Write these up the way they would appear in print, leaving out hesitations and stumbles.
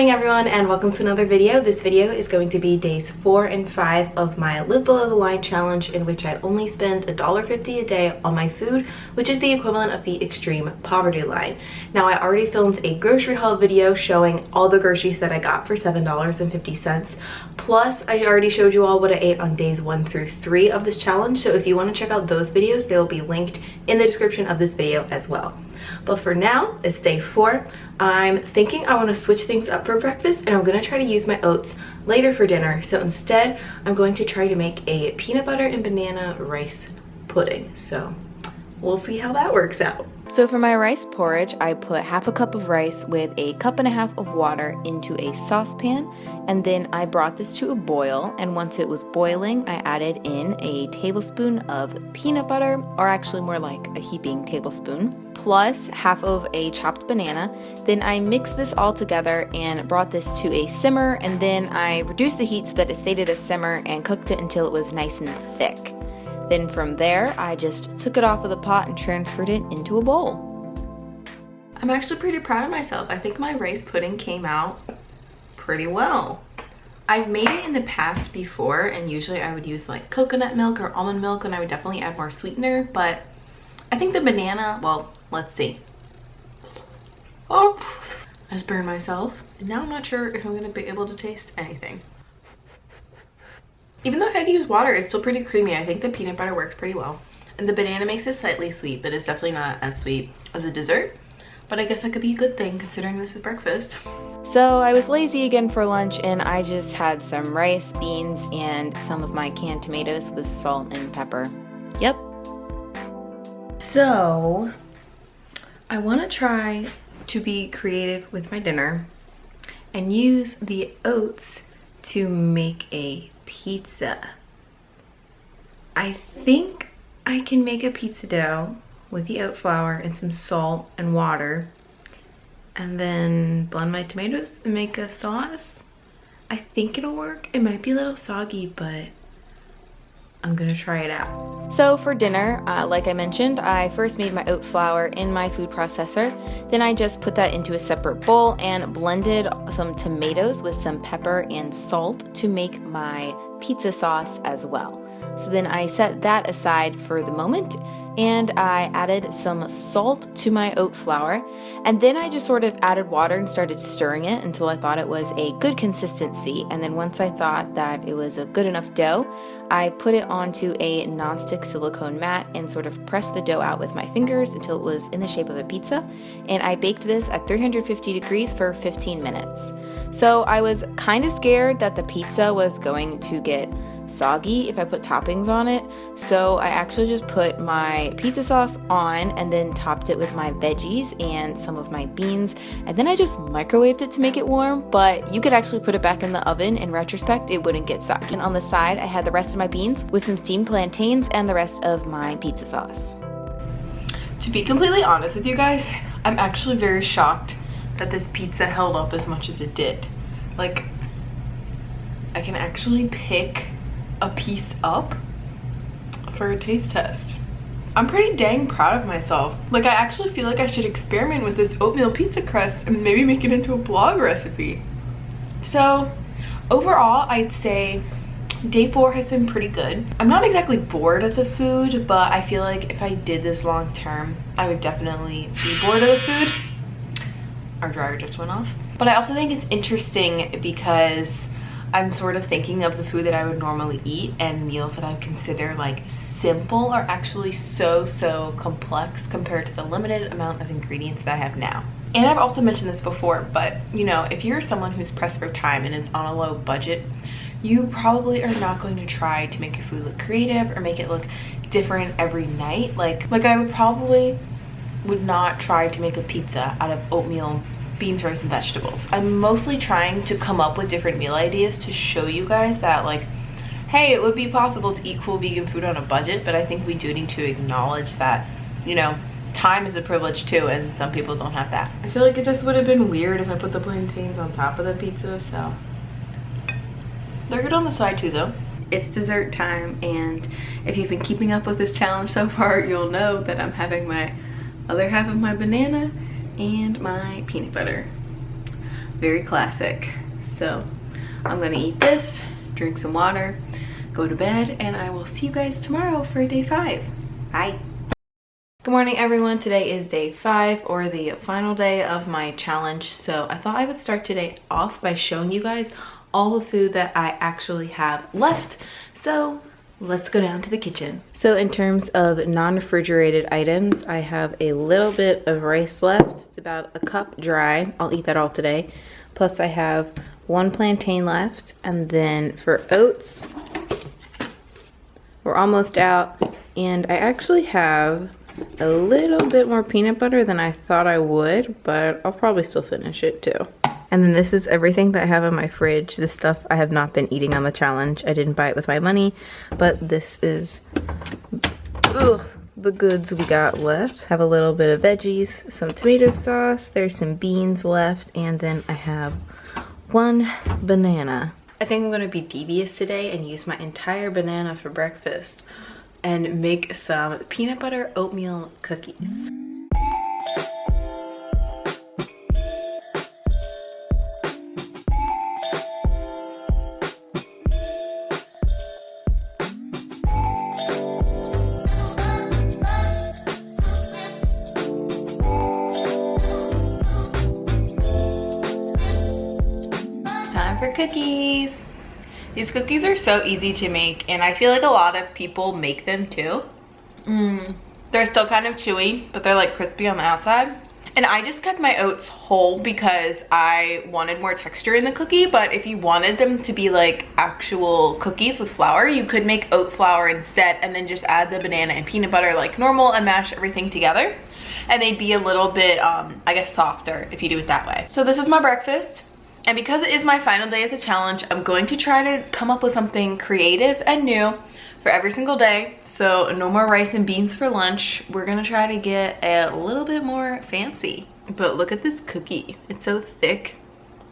morning everyone, and welcome to another video. This video is going to be days 4 and 5 of my Live Below the Line challenge, in which I only spend $1.50 a day on my food, which is the equivalent of the extreme poverty line. Now, I already filmed a grocery haul video showing all the groceries that I got for $7.50. Plus, I already showed you all what I ate on days 1 through 3 of this challenge, so if you want to check out those videos, they will be linked in the description of this video as well. But for now, it's day 4. I'm thinking I want to switch things up for breakfast, and I'm going to try to use my oats later for dinner. So instead, I'm going to try to make a peanut butter and banana rice pudding. So we'll see how that works out. So for my rice porridge, I put half a cup of rice with a cup and a half of water into a saucepan, and then I brought this to a boil, and once it was boiling, I added in a tablespoon of peanut butter, or actually more like a heaping tablespoon, plus half of a chopped banana. Then I mixed this all together and brought this to a simmer, and then I reduced the heat so that it stayed at a simmer and cooked it until it was nice and thick. Then from there, I just took it off of the pot and transferred it into a bowl. I'm actually pretty proud of myself. I think my rice pudding came out pretty well. I've made it in the past before, and usually I would use like coconut milk or almond milk, and I would definitely add more sweetener, but I think the banana, well, let's see. Oh, I just burned myself. And now I'm not sure if I'm gonna be able to taste anything. Even though I had to use water, it's still pretty creamy. I think the peanut butter works pretty well. And the banana makes it slightly sweet, but it's definitely not as sweet as a dessert. But I guess that could be a good thing considering this is breakfast. So I was lazy again for lunch, and I just had some rice, beans, and some of my canned tomatoes with salt and pepper. Yep. So I want to try to be creative with my dinner and use the oats to make a pizza. I think I can make a pizza dough with the oat flour and some salt and water, and then blend my tomatoes and make a sauce. I think it'll work. It might be a little soggy, but I'm gonna try it out. So for dinner, like I mentioned, I first made my oat flour in my food processor. Then I just put that into a separate bowl and blended some tomatoes with some pepper and salt to make my pizza sauce as well. So then I set that aside for the moment, and I added some salt to my oat flour, and then I just sort of added water and started stirring it until I thought it was a good consistency. And then once I thought that it was a good enough dough, I put it onto a nonstick silicone mat and sort of pressed the dough out with my fingers until it was in the shape of a pizza, and I baked this at 350 degrees for 15 minutes. So I was kind of scared that the pizza was going to get soggy if I put toppings on it, so I actually just put my pizza sauce on and then topped it with my veggies and some of my beans, and then I just microwaved it to make it warm, but you could actually put it back in the oven. In retrospect, it wouldn't get soggy. And on the side, I had the rest of my beans with some steamed plantains and the rest of my pizza sauce. To be completely honest with you guys, I'm actually very shocked that this pizza held up as much as it did. Like, I can actually pick a piece up for a taste test. I'm pretty dang proud of myself. Like, I actually feel like I should experiment with this oatmeal pizza crust and maybe make it into a blog recipe. So overall, I'd say day 4 has been pretty good. I'm not exactly bored of the food, but I feel like if I did this long term, I would definitely be bored of the food. Our dryer just went off. But I also think it's interesting because I'm sort of thinking of the food that I would normally eat, and meals that I would consider like simple are actually so complex compared to the limited amount of ingredients that I have now. And I've also mentioned this before, but you know, if you're someone who's pressed for time and is on a low budget, you probably are not going to try to make your food look creative or make it look different every night. Like I would not try to make a pizza out of oatmeal, beans, rice, and vegetables. I'm mostly trying to come up with different meal ideas to show you guys that, like, hey, it would be possible to eat cool vegan food on a budget, but I think we do need to acknowledge that, you know, time is a privilege too, and some people don't have that. I feel like it just would have been weird if I put the plantains on top of the pizza, so. They're good on the side too, though. It's dessert time, and if you've been keeping up with this challenge so far, you'll know that I'm having my other half of my banana and my peanut butter. very classic. So I'm gonna eat this, drink some water, go to bed, and I will see you guys tomorrow for day 5. Bye. Good morning, everyone. Today is day 5, or the final day of my challenge. So I thought I would start today off by showing you guys all the food that I actually have left. So let's go down to the kitchen. So in terms of non-refrigerated items, I have a little bit of rice left. It's about a cup dry. I'll eat that all today. Plus I have 1 plantain left. And then for oats, we're almost out. And I actually have a little bit more peanut butter than I thought I would, but I'll probably still finish it too. And then this is everything that I have in my fridge. This stuff I have not been eating on the challenge. I didn't buy it with my money, but this is the goods we got left. Have a little bit of veggies, some tomato sauce, there's some beans left, and then I have 1 banana. I think I'm gonna be devious today and use my entire banana for breakfast and make some peanut butter oatmeal cookies. Time for cookies. These cookies are so easy to make, and I feel like a lot of people make them too. They're still kind of chewy, but they're like crispy on the outside. And I just kept my oats whole because I wanted more texture in the cookie, but if you wanted them to be like actual cookies with flour, you could make oat flour instead and then just add the banana and peanut butter like normal and mash everything together. And they'd be a little bit, I guess, softer if you do it that way. So this is my breakfast. And because it is my final day of the challenge, I'm going to try to come up with something creative and new for every single day. So no more rice and beans for lunch. We're gonna try to get a little bit more fancy. But look at this cookie. It's so thick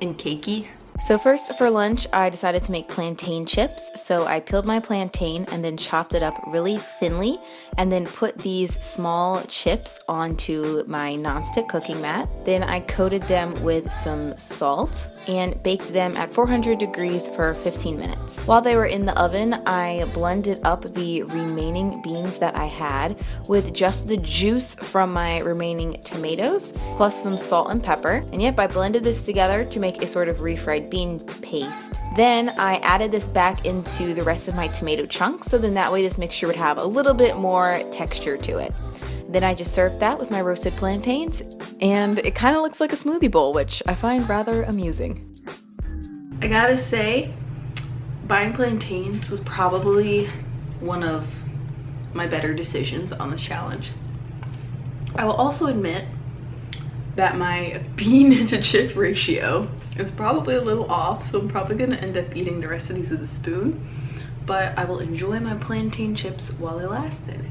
and cakey. So first for lunch, I decided to make plantain chips. So I peeled my plantain and then chopped it up really thinly and then put these small chips onto my nonstick cooking mat. Then I coated them with some salt and baked them at 400 degrees for 15 minutes. While they were in the oven, I blended up the remaining beans that I had with just the juice from my remaining tomatoes, plus some salt and pepper. And yep, I blended this together to make a sort of refried bean paste. Then I added this back into the rest of my tomato chunks, so then that way this mixture would have a little bit more texture to it. Then I just served that with my roasted plantains, and it kind of looks like a smoothie bowl, which I find rather amusing. I gotta say, buying plantains was probably one of my better decisions on this challenge. I will also admit that my bean to chip ratio is probably a little off, so I'm probably gonna end up eating the rest of these with a spoon, but I will enjoy my plantain chips while they lasted.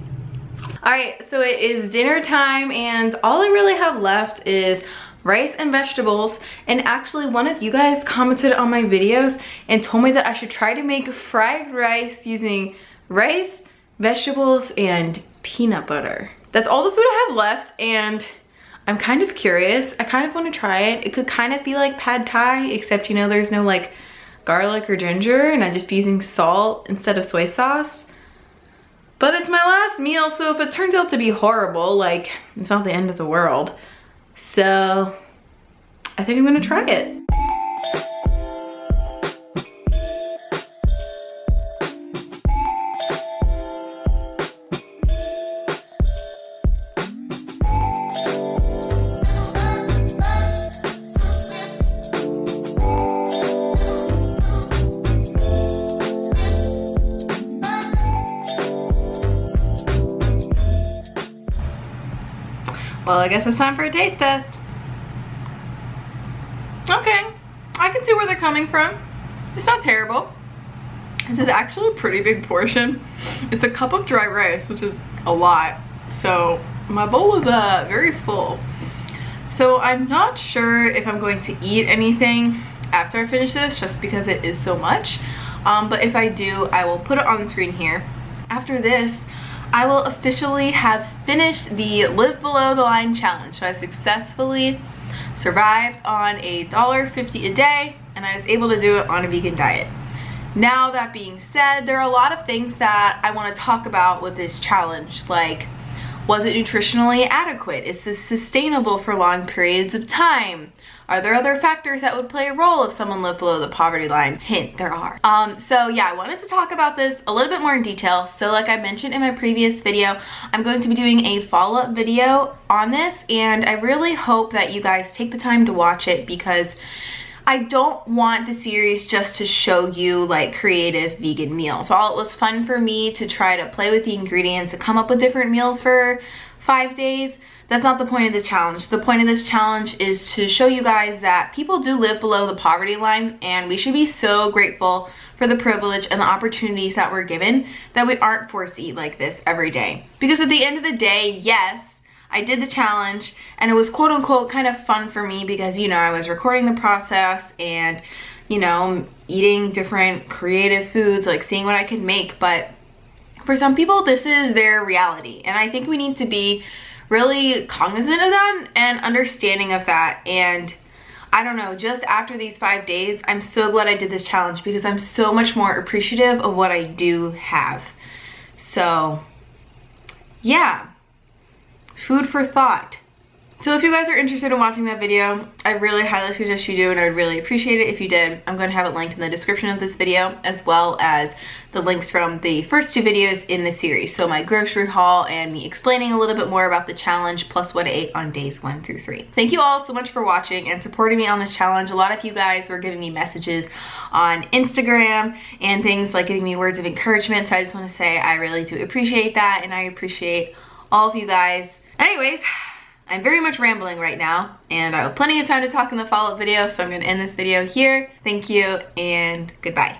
All right, so it is dinner time, and all I really have left is rice and vegetables. And actually one of you guys commented on my videos and told me that I should try to make fried rice using rice, vegetables, and peanut butter. That's all the food I have left, and I'm kind of curious. I kind of want to try it. It could kind of be like pad thai, except, you know, there's no like garlic or ginger, and I'd just be using salt instead of soy sauce. But it's my last meal, so if it turns out to be horrible, like, it's not the end of the world. So I think I'm gonna try it. Well, I guess it's time for a taste test. Okay, I can see where they're coming from. It's not terrible. This is actually a pretty big portion. It's a cup of dry rice, which is a lot. So my bowl was very full. So I'm not sure if I'm going to eat anything after I finish this, just because it is so much. But if I do, I will put it on the screen here. After this, I will officially have finished the Live Below the Line challenge. So I successfully survived on $1.50 a day, and I was able to do it on a vegan diet. Now that being said, there are a lot of things that I want to talk about with this challenge, like, was it nutritionally adequate? Is this sustainable for long periods of time? Are there other factors that would play a role if someone lived below the poverty line? Hint, there are. So yeah, I wanted to talk about this a little bit more in detail. So like I mentioned in my previous video, I'm going to be doing a follow-up video on this, and I really hope that you guys take the time to watch it, because I don't want the series just to show you like creative vegan meals. While it was fun for me to try to play with the ingredients and come up with different meals for 5 days, that's not the point of this challenge. The point of this challenge is to show you guys that people do live below the poverty line, and we should be so grateful for the privilege and the opportunities that we're given, that we aren't forced to eat like this every day. Because at the end of the day, yes, I did the challenge, and it was quote unquote kind of fun for me because, you know, I was recording the process and, you know, eating different creative foods, like seeing what I could make. But for some people, this is their reality, and I think we need to be really cognizant of that and understanding of that. And I don't know, just after these 5 days, I'm so glad I did this challenge, because I'm so much more appreciative of what I do have. So yeah, food for thought. So if you guys are interested in watching that video, I really highly suggest you do, and I'd really appreciate it if you did. I'm going to have it linked in the description of this video, as well as the links from the first 2 videos in the series. So my grocery haul and me explaining a little bit more about the challenge, plus what I ate on days 1 through 3. Thank you all so much for watching and supporting me on this challenge. A lot of you guys were giving me messages on Instagram and things like giving me words of encouragement. So I just want to say I really do appreciate that, and I appreciate all of you guys. Anyways, I'm very much rambling right now, and I have plenty of time to talk in the follow-up video, so I'm going to end this video here. Thank you, and goodbye.